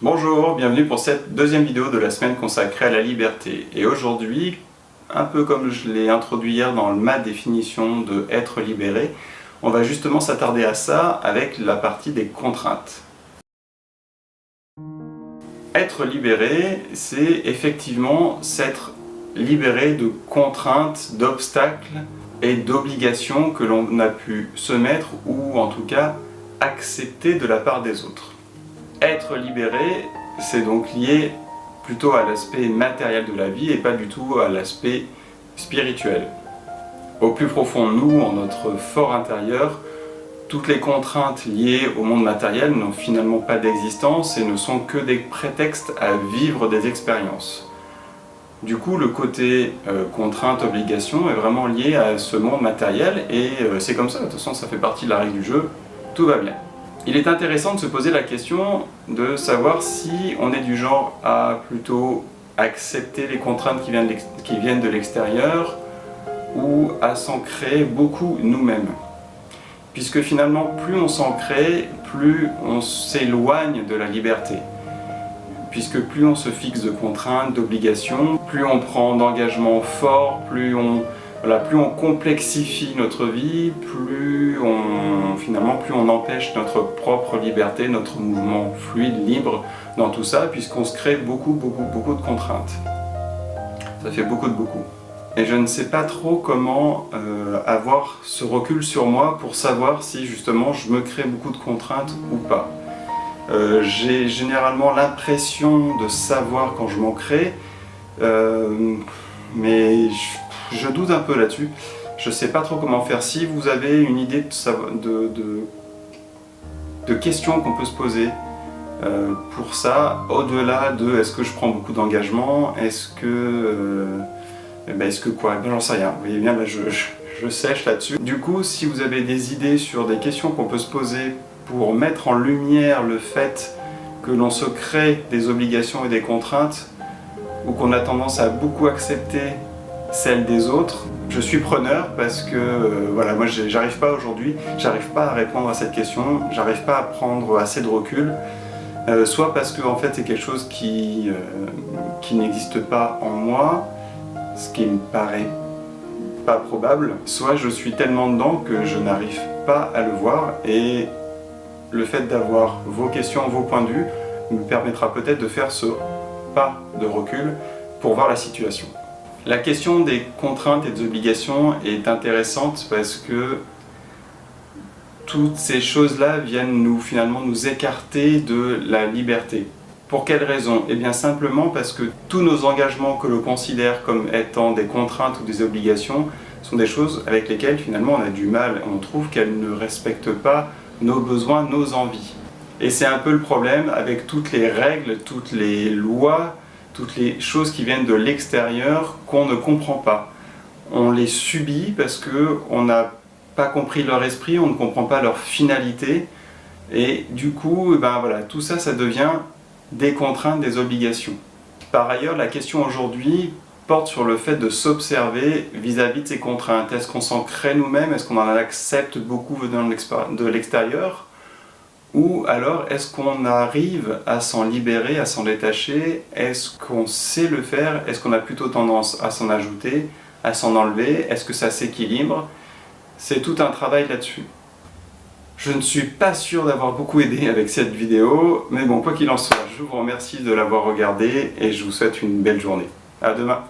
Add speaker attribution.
Speaker 1: Bonjour, bienvenue pour cette deuxième vidéo de la semaine consacrée à la liberté. Et aujourd'hui, un peu comme je l'ai introduit hier dans ma définition de être libéré, on va justement s'attarder à ça avec la partie des contraintes. Être libéré, c'est effectivement s'être libéré de contraintes, d'obstacles et d'obligations que l'on a pu se mettre ou en tout cas accepter de la part des autres. Être libéré, c'est donc lié plutôt à l'aspect matériel de la vie et pas du tout à l'aspect spirituel. Au plus profond de nous, en notre fort intérieur, toutes les contraintes liées au monde matériel n'ont finalement pas d'existence et ne sont que des prétextes à vivre des expériences. Du coup, le côté contrainte, obligation est vraiment lié à ce monde matériel et c'est comme ça, de toute façon ça fait partie de la règle du jeu, tout va bien. Il est intéressant de se poser la question de savoir si on est du genre à plutôt accepter les contraintes qui viennent de l'extérieur ou à s'en créer beaucoup nous-mêmes. Puisque finalement, plus on s'en crée, plus on s'éloigne de la liberté. Puisque plus on se fixe de contraintes, d'obligations, plus on prend d'engagements forts, plus on complexifie notre vie, plus on empêche notre propre liberté, notre mouvement fluide, libre dans tout ça, puisqu'on se crée beaucoup de contraintes. Ça fait beaucoup. Et je ne sais pas trop comment avoir ce recul sur moi pour savoir si justement je me crée beaucoup de contraintes ou pas. J'ai généralement l'impression de savoir quand je m'en crée, mais je doute un peu là-dessus. Je ne sais pas trop comment faire. Si vous avez une idée de questions qu'on peut se poser pour ça, au-delà de est-ce que je prends beaucoup d'engagement, est-ce que quoi, j'en sais rien. Vous voyez bien, là, je sèche là-dessus. Du coup, si vous avez des idées sur des questions qu'on peut se poser pour mettre en lumière le fait que l'on se crée des obligations et des contraintes, ou qu'on a tendance à beaucoup accepter celles des autres, je suis preneur parce que voilà, moi j'arrive pas aujourd'hui, j'arrive pas à répondre à cette question, j'arrive pas à prendre assez de recul, soit parce que en fait c'est quelque chose qui n'existe pas en moi, ce qui me paraît pas probable, soit je suis tellement dedans que je n'arrive pas à le voir, et le fait d'avoir vos questions, vos points de vue me permettra peut-être de faire ce pas de recul pour voir la situation. La question des contraintes et des obligations est intéressante parce que toutes ces choses-là viennent finalement nous écarter de la liberté. Pour quelle raison? Eh bien simplement parce que tous nos engagements que l'on considère comme étant des contraintes ou des obligations sont des choses avec lesquelles finalement on a du mal. On trouve qu'elles ne respectent pas nos besoins, nos envies. Et c'est un peu le problème avec toutes les règles, toutes les lois, toutes les choses qui viennent de l'extérieur qu'on ne comprend pas. On les subit parce qu'on n'a pas compris leur esprit, on ne comprend pas leur finalité, et du coup, tout ça, ça devient des contraintes, des obligations. Par ailleurs, la question aujourd'hui porte sur le fait de s'observer vis-à-vis de ces contraintes. Est-ce qu'on s'en crée nous-mêmes? Est-ce qu'on en accepte beaucoup venant de l'extérieur? Ou alors, est-ce qu'on arrive à s'en libérer, à s'en détacher? Est-ce qu'on sait le faire? Est-ce qu'on a plutôt tendance à s'en ajouter, à s'en enlever? Est-ce que ça s'équilibre? C'est tout un travail là-dessus. Je ne suis pas sûr d'avoir beaucoup aidé avec cette vidéo, mais bon, quoi qu'il en soit, je vous remercie de l'avoir regardée et je vous souhaite une belle journée. À demain!